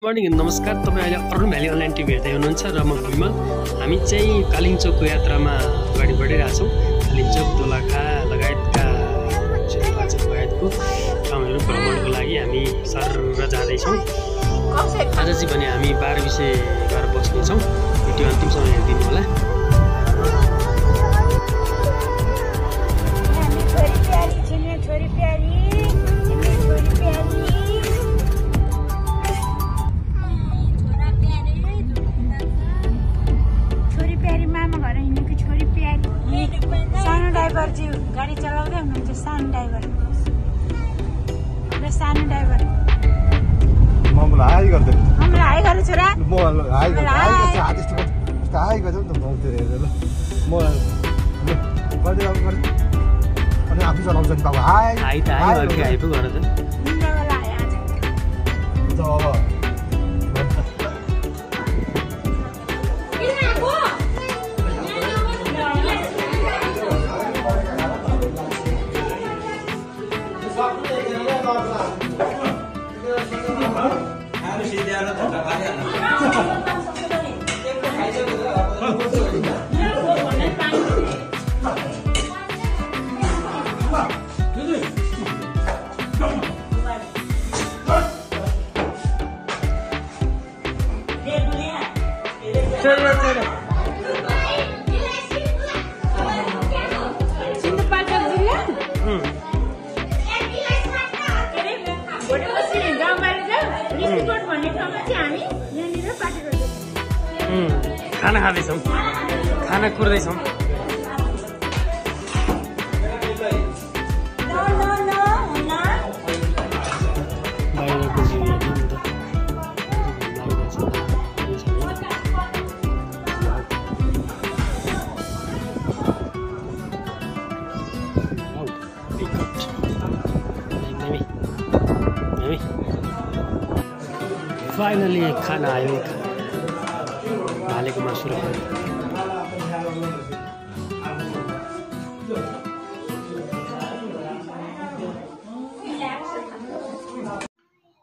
Morning नमस्कार। तपाईँ अहिले अरुण भ्याली अनलाइन टिभी हेर्दै हुनुहुन्छ र म विमल। हामी चाहिँ कालिम्पोङको यात्रामा अगाडि बढिरहेछौँ। कालिम्पोङ दोलखा लगायतका लगायतको ठाउँहरू भ्रमणको लागि हामी सर जाँदैछौँ। आज चाहिँ भने हामी 12 विषय गरेर बस्नेछौँ। भिडियो अन्तिमसम्म हेरिदिनु होला। गाडी चलाउँदै हुनुहुन्छ सानो ड्राइभर सानो ड्राइभर मलाई हाई गर्दै मलाई हाई गर्नु छोरा म हाई गर्दै हाई गर्दै नि त म त्यो हेरेर म गर्दै अनि आफू चलाउँछ नि बाबु हाई हाई त हाई अर्कै हाई पो गर त निन्द्रावाला हाई आज त अब खाना खाँदैछौँ, खाना कुर्दैछौँ। फाइनली खाना आयो। भालेको मासु र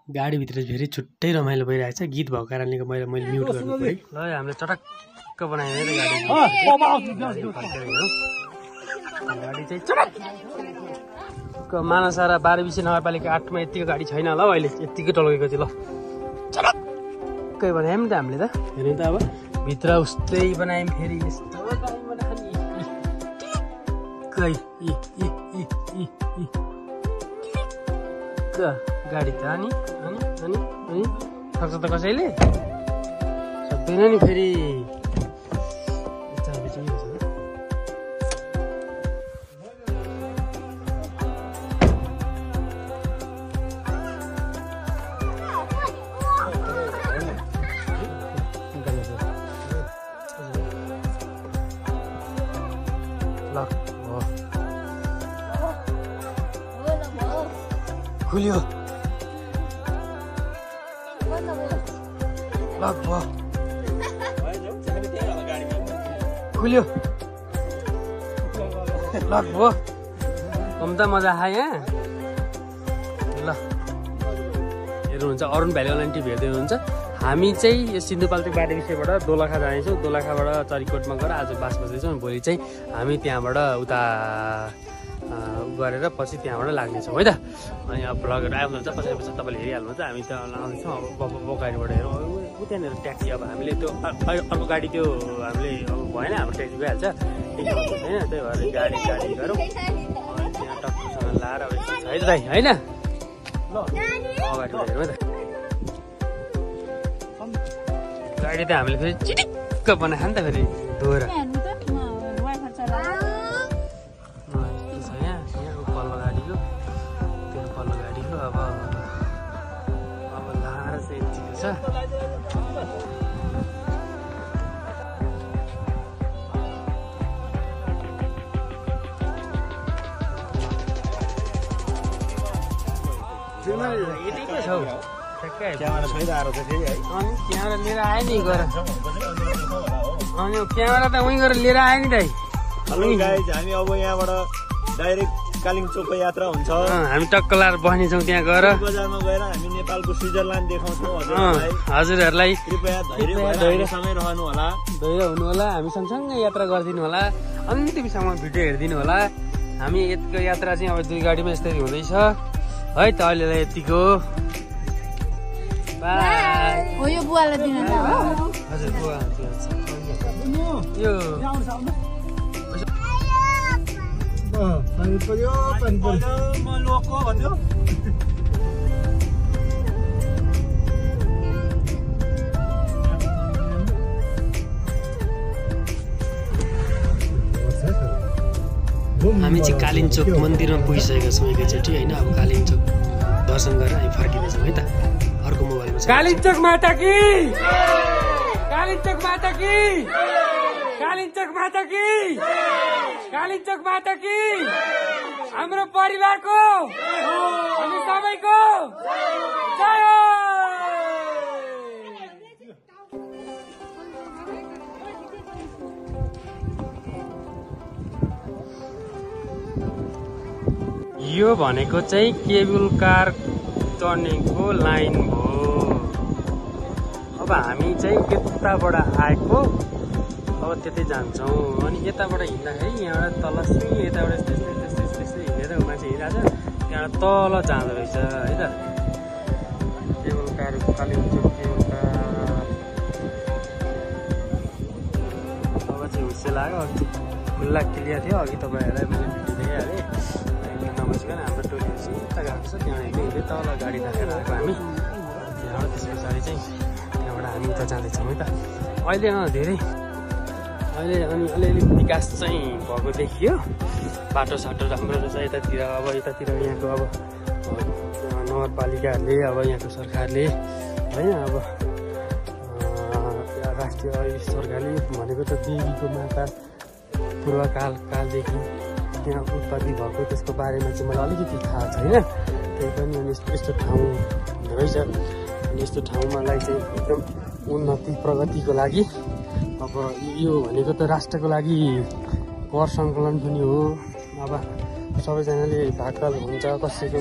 गाडीभित्र फेरि छुट्टै रमाइलो भइरहेछ। गीत भएको कारणले मैले म्युट गर्नु पऱ्यो। ल हामीले चटक्क बनायो गाडी चाहिँ चटक्क मानसारा 12 विषय नगरपालिका 8 मा यतिको गाडी छैन होला हौ अहिले। यतिकै टल्केको चाहिँ ल चटक्कै बनायौँ नि त हामीले त। हेर्नु त अब भित्र उस्तै बनायौँ फेरि यस्तो गाडी त अनि अनि अनि अनि सक्छ त कसैले सक्दैन नि फेरि। खुल्यो लक भयो खुल्यो लक भयो। कम त मजा आयो यहाँ। ल हेर्नुहुन्छ अरुण भ्याली अनलाइन टिभी हेर्दै हुनुहुन्छ। हामी चाहिँ यो सिन्धुपाल्चोक 12 विषयबाट दोलखा जानेछौँ। दोलखाबाट चरिकोटमा गएर आज बास बस्दैछौँ। भोलि चाहिँ हामी त्यहाँबाट उता गरेर पछि त्यहाँबाट लाग्नेछौँ है त। अनि अब भ्लगहरू आउनुहुन्छ पछि पछि तपाईँले हेरिहाल्नुहुन्छ। हामी त आउँदैछौँ अब गाडीबाट हेरौँ। ऊ त्यहाँनिर ट्याक्सी अब हामीले त्यो अर्को गाडी त्यो हामीले अब भएन हाम्रो ट्याक्सी गइहाल्छ होइन। त्यही भएर गाडी गरौँ त्यहाँ टक्कसँग लाएर अब है त दाइ होइन। ल अगाडिबाट हेरौँ है त। गाडी त हामीले फेरि चिटिक्क बनाएको नि त फेरि दोहोरा यतिकै छौ क्यामेरा छैन छ फेरि है। अनि क्यामेरा लिएर आयो नि गर अनि क्यामेरा त उहीँ गएर लिएर आयो नि दाइ। हेलो गाइज हामी अब यहाँबाट डाइरेक्ट कालिम्पोङको यात्रा हुन्छ। हामी टक्क लाएर बस्नेछौँ त्यहाँ गएर। बजारमा गएर हामी नेपालको स्विजरल्यान्ड देखाउँछौँ हजुरहरूलाई। कृपया धैर्य सँगै रहनु होला, धैर्य हुनु होला, हामी सँगसँगै यात्रा गरिदिनु होला, अन्तिमसम्म भिडियो हेरिदिनु होला। हामी यतिको यात्रा चाहिँ अब 2 गाडीमा यस्तै हुँदैछ है त। अहिलेलाई यतिको बाई। हो यो बुवालाई दिन ल हो। हजुर बुवा यो पानी पर्यो पानी पर्यो म लोको भन्यो। हामी चाहिँ कालिम्चोक मन्दिरमा पुगिसकेका छौँ एकैचोटि होइन। अब कालिम्चोक दर्शन गरेर हामी फर्किँदैछौँ है त। अर्को मोबाइलमा कालिम्चोक माता की, कालिम्चोक माता की, कालिम्चोक माता की, कालिम्चोक माता की, हाम्रो परिवारको हामी सबैको जय हो। यो भनेको चाहिँ केबल कार टर्निङको लाइन हो। अब हामी चाहिँ यताबाट आएको, अब त्यतै जान्छौँ। अनि यताबाट हिँड्दाखेरि यहाँबाट तल सुई यताबाट यस्तै यस्तै यस्तै यस्तै हिँडेर मान्छे हिँडिरहेको छ, त्यहाँबाट तल जाँदो रहेछ है त। Cable car Kalimpong cable car. अब चाहिँ हुस्से लाग्यो, खुल्ला क्लियर थियो। अघि तपाईँहरूलाई मैले भिडियो देखाइहालेँ। नमस्कार, हाम्रो टोली उता गएको छ, त्यहाँ हिँड्दै तल गाडी राखेर आएको हामी। त्यहाँबाट त्यस पछाडि चाहिँ त्यहाँबाट हामी उता जाँदैछौँ है त। अहिले धेरै अहिले अनि अलिअलि विकास चाहिँ भएको देखियो। बाटोसाटो राम्रो रहेछ यतातिर। अब यतातिर यहाँको अब नगरपालिकाहरूले, अब यहाँको सरकारले होइन, अब राष्ट्रिय सरकारले भनेको त देवीको माता पूर्वकालदेखि त्यहाँ उत्पत्ति भएको त्यसको बारेमा चाहिँ मलाई अलिकति थाहा छैन। त्यही पनि अनि यस्तो ठाउँ रहेछ। अनि यस्तो ठाउँमालाई चाहिँ एकदम उन्नति प्रगतिको लागि, अब यो भनेको त राष्ट्रको लागि कर सङ्कलन पनि हो। अब सबैजनाले भाकल हुन्छ, कसैको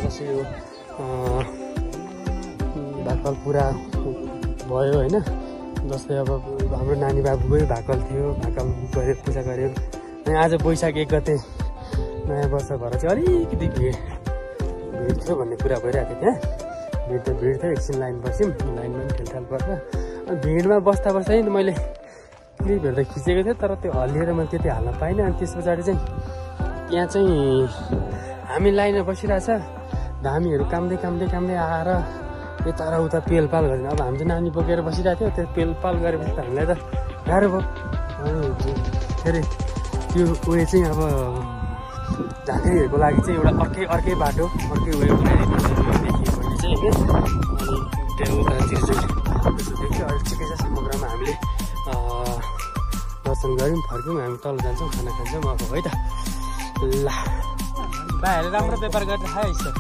भाकल पुरा भयो होइन। जस्तै अब हाम्रो नानी बाबुकै भाकल थियो, भाकल गऱ्यो, पूजा गऱ्यो। अनि आज वैशाख 1 गते नयाँ वर्ष भएर चाहिँ अलिकति भिड थियो भन्ने कुरा भइरहेको थियो। त्यहाँ भिड थियो। एकछिन लाइन बस्यौँ, लाइनमा पनि ठेलठाल पर्छ। अनि भिडमा बस्दा नि मैले क्लिपहरू त खिचेको थिएँ, तर त्यो हल्लिएर मैले त्यति हाल्न पाइनँ। अनि त्यस पछाडि चाहिँ यहाँ चाहिँ हामी लाइनमा बसिरहेछ, धामीहरू काम्दै आएर यता र उता पेलपाल गरेर। अब हामी चाहिँ नानी बोकेर बसिरहेको थियो, त्यो पेलपाल गरेपछि त हामीलाई त गाह्रो भयो। फेरि त्यो उयो चाहिँ अब झाँक्रीहरूको लागि चाहिँ एउटा अर्कै बाटो, अर्कै उयो देखियो भने चाहिँ होइन। अनि त्यो उतातिर चाहिँ त्यस्तो देखियो। अहिले ठिकै छ। समग्रमा हामीले दर्शन गऱ्यौँ, फर्क्यौँ। हामी तल जान्छौँ, खाना खान्छौँ अब है त। ल भाइहरूले राम्रो व्यापार गरेर खायो यसो।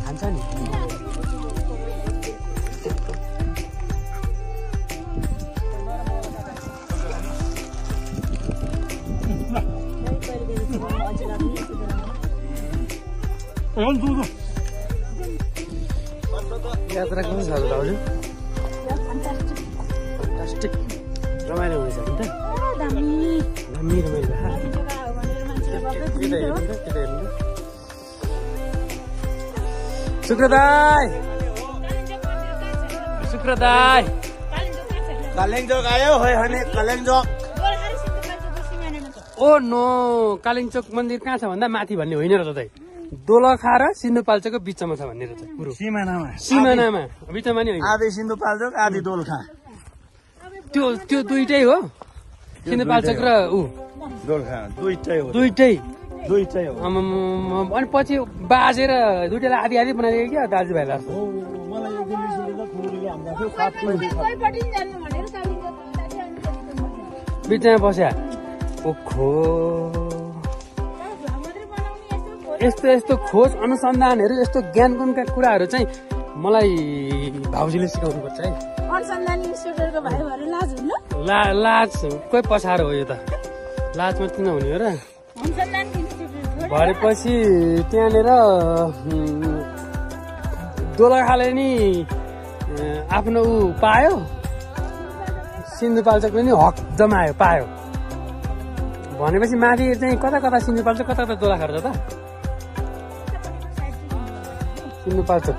खान्छ नि यात्रा कस्तो छ दाजु? फन्टास्टिक रमाइलो हुनेछ नि त। दामी रमाइलो शुक्रदाई कालिम्पोङ आयो होइन, कालिम्पोङ। ओ नो, कालिम्चोक मन्दिर कहाँ छ भन्दा माथि भन्ने होइन र त। दोलखा र सिन्धुपाल्चोकको बिचमा छ भन्ने रहेछ। कुरो सिमानामा बिचमा नि होइन। आधी सिन्धुपाल्चोक आधी दोलखा। त्यो दुइटै हो, सिन्धुपाल्चोक र दोलखा दुइटै हो। अनि पछि बाजेर दुइटैलाई आधी आधी बनाइदियो क्या दाजुभाइलाई। बिचमा बस्या ओखो। यस्तो खोज अनुसन्धानहरू, यस्तो ज्ञानका कुराहरू चाहिँ मलाई भाउजूले सिकाउनु पर्छ है। अनुसन्धान इन्स्टिट्युटको भाइ भएर लाज हुन्न लाज कोही पछाडो हो यो त लाजमा किन हुने हो र अनुसन्धान इन्स्टिट्युट भरेपछि त्यहाँनिर दोलखाले नि आफ्नो ऊ पायो सिन्धुपाल्चोकले नि हक जमायो पायो भनेपछि माथि चाहिँ कता कता सिन्धुपाल्चोक कता कता दोलखा रहेछ त सिन्धुपाल्चोक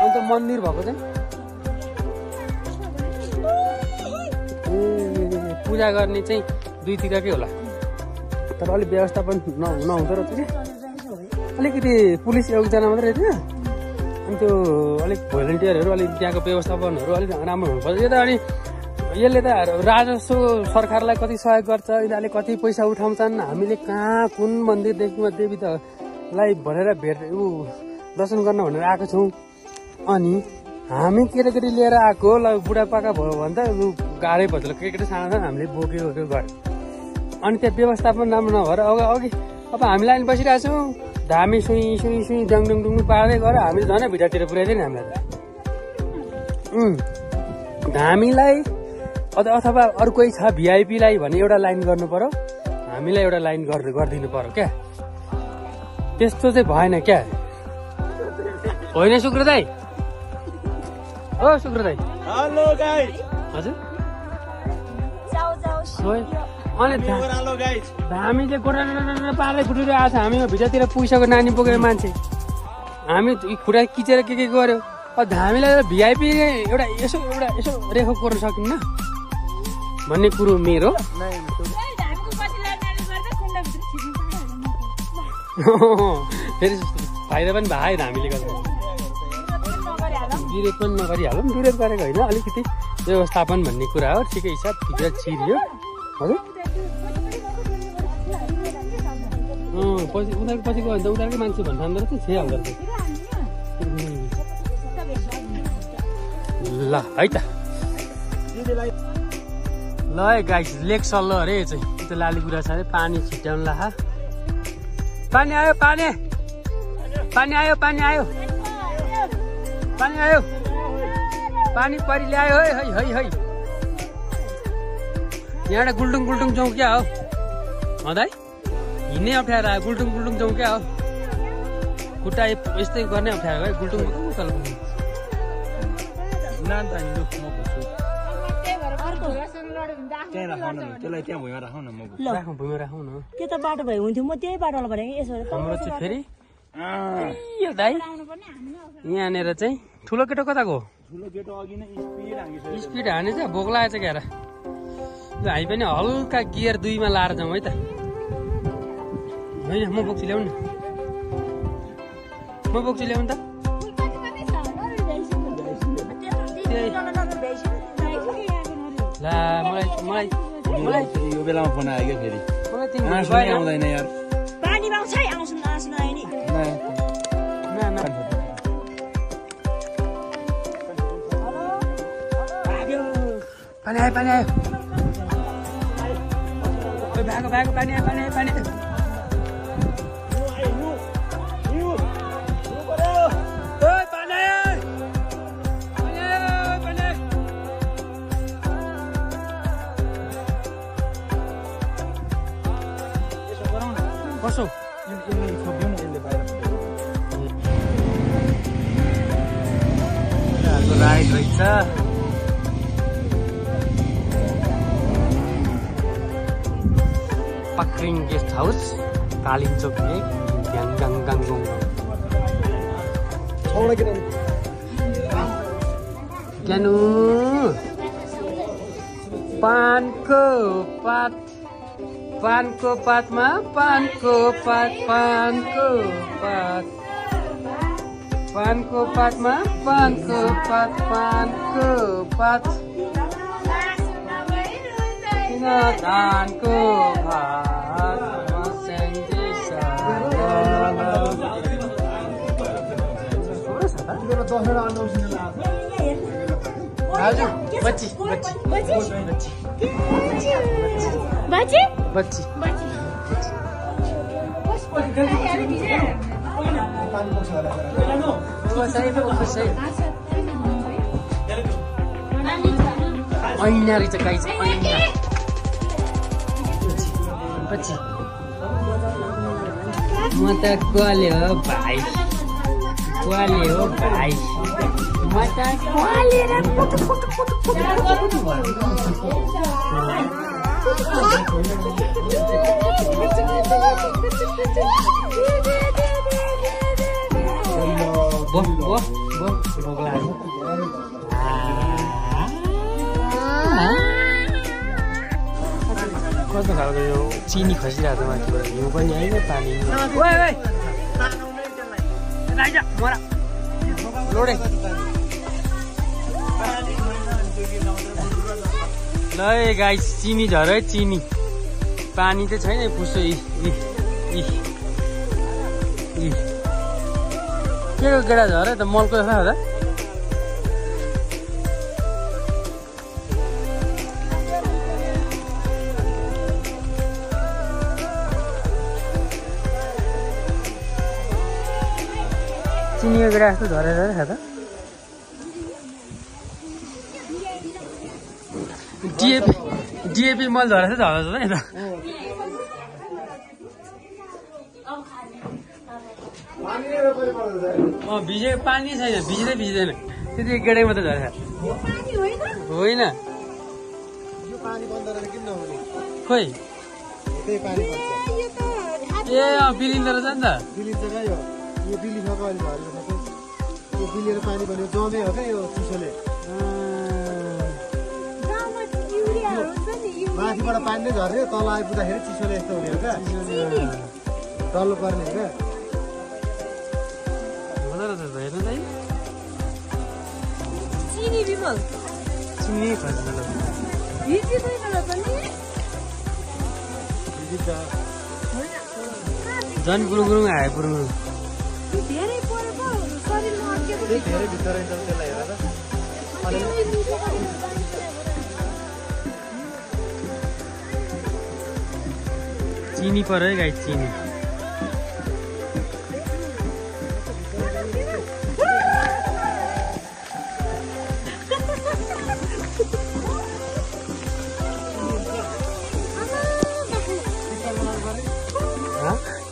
अन्त मन्दिर भएको चाहिँ पूजा गर्ने चाहिँ दुईतिरकै होला तर अलिक व्यवस्थापन नहुँदो रहेछ कि अलिकति पुलिस एकजना मात्रै थियो अनि त्यो अलिक भोलिन्टियरहरू अलिक त्यहाँको व्यवस्थापनहरू अलिक राम्रो हुनुपर्छ यो त अनि यसले त राजस्व सरकारलाई कति सहयोग गर्छ यिनीहरूले कति पैसा उठाउँछन् हामीले कहाँ कुन मन्दिरदेखि देवी तलाई भनेर दर्शन गर्न भनेर आएको छौँ अनि हामी केटाकेटी लिएर आएको ल बुढापाका भयो भने त गाह्रै पर्छ केटाकेटी सानो सानो हामीले बोक्यो गऱ्यो अनि त्यो व्यवस्थापन राम्रो नभएर अघि अब हामी लाइन बसिरहेको छौँ धामी सुई डङडुङ पार्दै गएर हामीले झन् भित्रतिर पुर्याइदियो नि हामीलाई धामीलाई अथवा अरू कोही छ भिआइपीलाई भने एउटा लाइन गर्नु पर्यो हामीलाई एउटा लाइन गरिदिनु पर्यो क्या त्यस्तो चाहिँ भएन क्या होइन शुक्र दाई हो शुक्र दाई हेलो गाइस हजुर हेलो गाइस हामीले गोरा पार्दै खुट्टिएर आएको छ हामी भित्रतिर पुगिसक्यो नानी बोकेर मान्छे हामी खुट्टा किचेर के गर्यो अब हामीलाई भिआइपी एउटा यसो रेखो गर्न सकिन्न भन्ने कुरो मेरो फेरि फाइदा पनि भयो हामीले गर्दा विरोध पनि नगरिहालौँ विरोध गरेको होइन अलिकति व्यवस्थापन भन्ने कुरा हो ठिकै छ भित्र छिरियो हजुर पछि गयो भने त उनीहरूकै मान्छे भन्नु थाल्दो रहेछ छिहाल्दो रहेछ ल है त ल है गाइस लेक सल्लो अरे चाहिँ त्यो लालीगुरा छ अरे पानी छिट्याउनु ला पानी आयो पानी आयो पानी आयो पानी आयो पानी परि ल्यायो है यहाँबाट गुल्टुङ जाउँ क्या हो दाइ हिँड्नै अप्ठ्यारो आयो गुल्टुङ जाउँ क्या हो खुट्टा यस्तै गर्ने अप्ठ्यारो है गुल्टुङ तल भुइँमा राखौँ न त्यो त बाटो भए हुन्थ्यो म त्यही बाटोलाई भने यसो हाम्रो चाहिँ फेरि दाइ यहाँनिर चाहिँ ठुलो केटो कता गयो स्पिड हानेछ भोक लागेछ क्यार हामी पनि हल्का गियर 2मा लाएर जाउँ है त होइन म बोक्छु ल्याउनु म बोक्छु ल्याउनु त ला मलाई यो बेलामा फोन आयो क्या फेरि मलाई आउँदैन यार पानी पाउँछ है आउँछु नआए नि पानी आयो भागो पानी आयो कसो राइड रहेछ पाक्रिङ गेस्ट हाउस कालिम्चोक लेक गाङगाङ ज्ञानु पानको पातमा पानको पातमा पानको पात किन धानको भात हजुर बच्ची ऐना रहेछ गाइस ऐना पछि म त क्वाले हो भाइ क्वाले हो भाइ म त क्वाले र कस्तो खालको यो चिनी खसिरहेको छ माथिबाट हिउँ पनि होइन पानी ल गाइस चिनी झरे चिनी पानी चाहिँ छैन पुसो के को गेडा झरे त मलको जस्तो हो त चिनीको गेडा जस्तो झरेर खा त डिएपी मल झरेर चाहिँ झर्छ नि त भिजेको पानी छैन भिज्दैन त्यति गेडै मात्रै झरेर होइन खोइ ए बिलिँदो रहेछ नि त यो बिलिसक्यो अहिले झरेको यो बिलेर पानी बन्यो जमे हो क्या यो चिसोले माथिबाट पानी नै झऱ्यो तल आइपुग्दाखेरि चिसोले यस्तो हुने हो क्या तल्लो पर्ने हो क्या झन् गुरुङ गुरुङ आयो गुरुङ गुरुङ धेरै भित्र रहेछ त्यसलाई हेर चिनी पर्यो है गाइस चिनी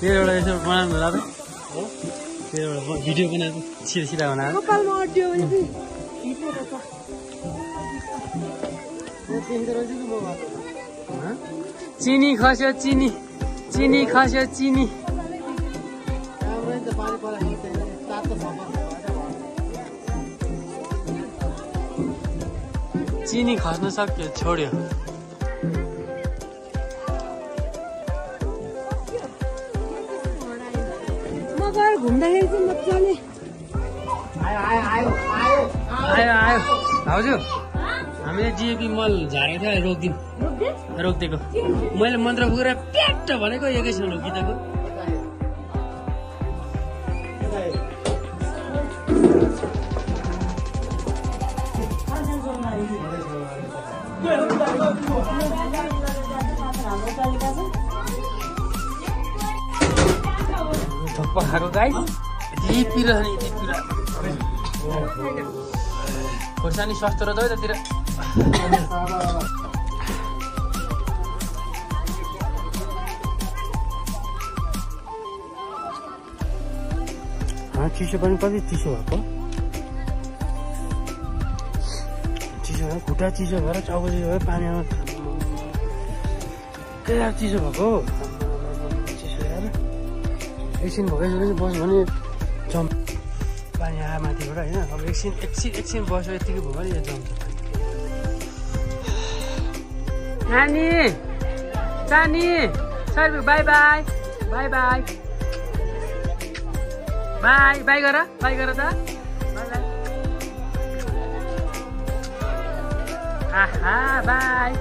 तेरो एउटा यसो बनाउनु होला त तेरो एउटा भिडियो बनाएको सिधा सिधा बनाएर चिनी खस्यो चिनी चिनी खस्यो चिनी चिनी खस्न सक्यो छोड्यो घुम्दाखेरि चाहिँ मजाले आयो भाउजू हामीले डिएपी मल झारेको थियो रोकिदिएको मैले मन्त्र पुगेर प्याट भनेको एकैछिन रोकिदिएको खाएको गाई यति रहेछ नि यति कुरा खोर्सानी स्वास्थ्य रहेछ है त्यतिर चिसो पनि कति चिसो भएको चिसो भयो खुट्टा चिसो भएर टाउको चिसो भयो पानीमा के चिसो भएको एकछिन भएपछि बस्यो भने जम्प पानी आयो माथिबाट होइन अब एकछिन बस्यो यत्तिकै भयो भने यो जम्प नानी सानी sir by by by by by by गर त आहा बाई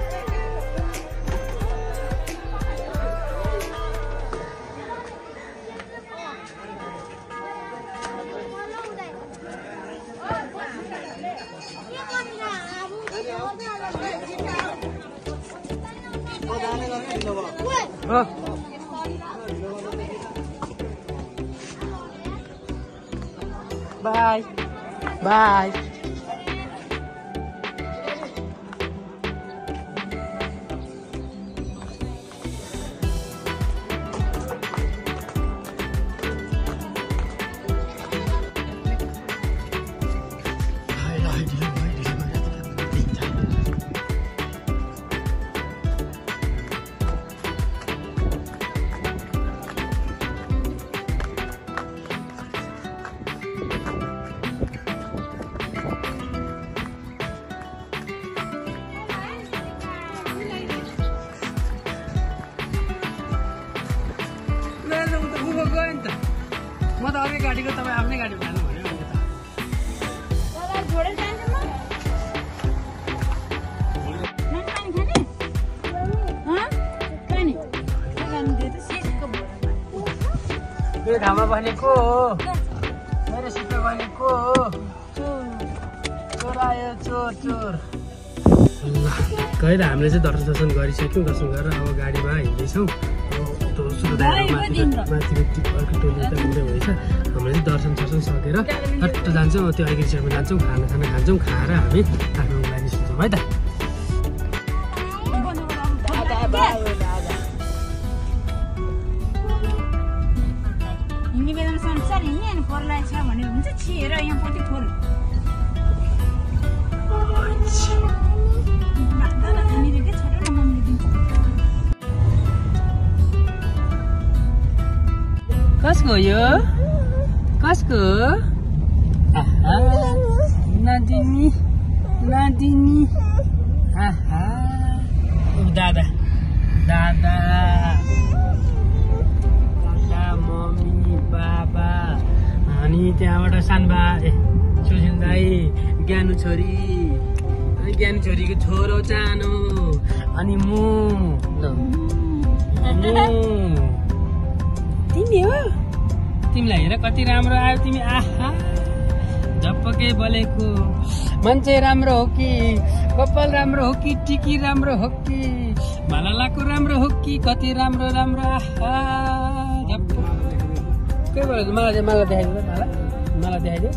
Bye. Bye. त अर्कै गाडीको तपाईँ आफ्नै गाडी भानु भन्यो भने त घोडेर जान्छ म मेरो घाममा बस्नेको हो मेरो सिटमा बस्नेको हो चोर आयो चोर चोर ल गएर हामीले चाहिँ दर्शन गरिसक्यौँ दर्शन गरेर अब गाडीमा हिँड्दैछौँ माथि अर्को टोली त हिँड्दै हुँदैछ हामीले चाहिँ दर्शन सकेर टट्ट जान्छौँ त्यो अहिले रिक्सामा जान्छौँ खाना खान्छौँ खाएर हामी आफ्नो लागि निस्किन्छौँ है त हिँड्ने बेलामा संसार हिँड्ने अनि पर्लाइ छ भनेर हुन्छ छिएर यहाँपट्टि खोल कसको यो कसको नदिनी नदिनी दादा दादा दादा मम्मी बाबा अनि त्यहाँबाट सानबा सुशील दाई ज्ञानु छोरी अनि ज्ञानु छोरीको छोरो सानो अनि म तिमी हो तिमीलाई हेर कति राम्रो आयो तिमी आहा झपक्कै बोलेको मान्छे राम्रो हो कि कपाल राम्रो हो कि टिकी राम्रो हो कि मालाको राम्रो हो कि कति राम्रो राम्रो आहा झपक्कै बोलेको माला देखाइदियो माला माला देखाइदियो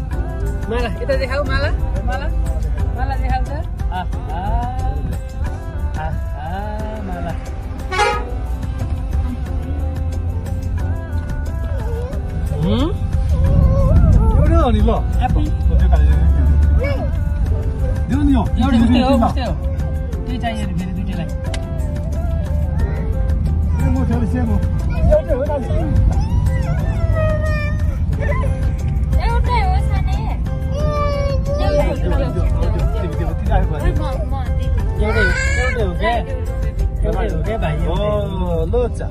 माला यता देखाऊ माला माला माला देखाउँछ आहा आहा माला एउटै हो नि ल देऊ नि एउटै उस्तै हो दुई चाहियो फेरि दुइटैलाई एउटै हो साने एउटै हो क्या भाइ लोचा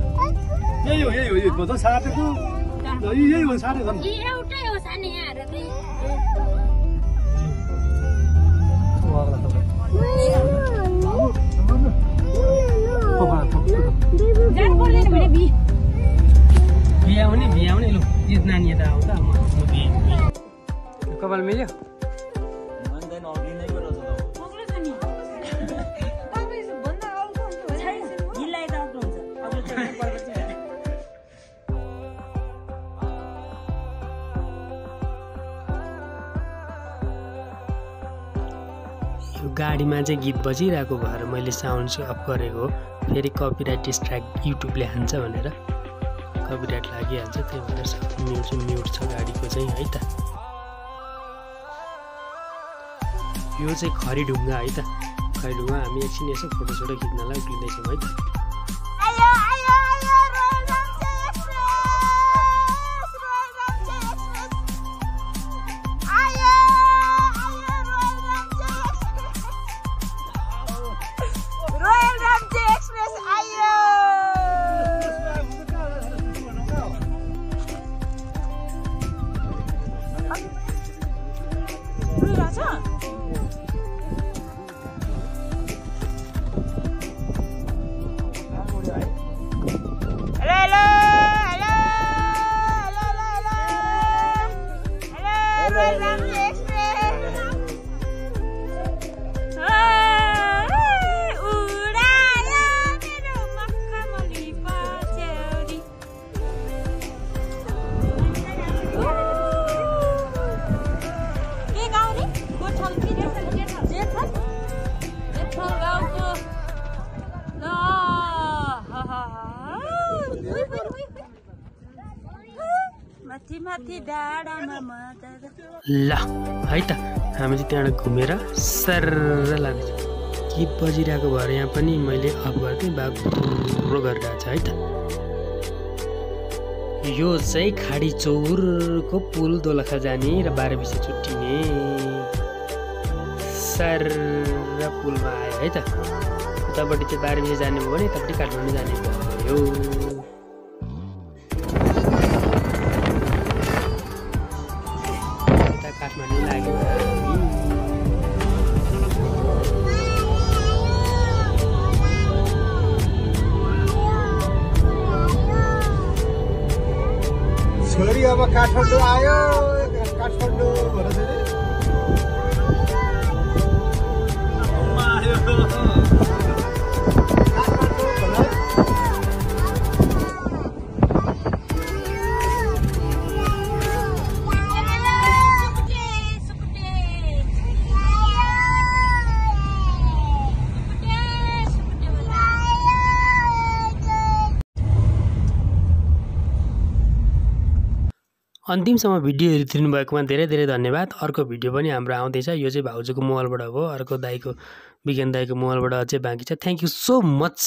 यही हो साटेको यही हो साटेको एउटै हो साने यहाँ भ्याउने लु जित नानी यता आउँदा कपाल मिल्यो गाडीमा चाहिँ गीत बजिरहेको भएर मैले साउन्ड चाहिँ अफ गरेको फेरि कपिराइट स्ट्राइक युट्युबले हान्छ भनेर कपिराइट लागिहाल्छ त्यही भएर म्युट छ गाडीको चाहिँ है त यो चाहिँ खरीढुङ्गा है त खरीढुङ्गा हामी एकछिन यसो फोटोसोटो खिच्नलाई उक्लिँदैछौँ है त ल है त हामी चाहिँ त्यहाँबाट घुमेर सर्र लाग्छ गीत बजिरहेको भएर यहाँ पनि मैले अफ गरेँ बाबु गरेर छ है त यो चाहिँ खाडी चौरको पुल दोलखा जाने र 12 बजे छुट्टिने सर्र पुलमा आयो है त उतापट्टि चाहिँ 12 बजे जाने भयो भने यतापट्टि काठमाडौँ जाने भयो छोरी अब काठमाडौँ आयो काठमाडौँ भनेर अन्तिमसम्म भिडियो हेरिदिनु भएकोमा धेरै धेरै धन्यवाद। अर्को भिडियो पनि हाम्रो आउँदैछ। यो चाहिँ भाउजूको मोबाइलबाट हो, अर्को दाइको विज्ञान दाइको मोबाइलबाट अझै बाँकी छ। Thank you so much.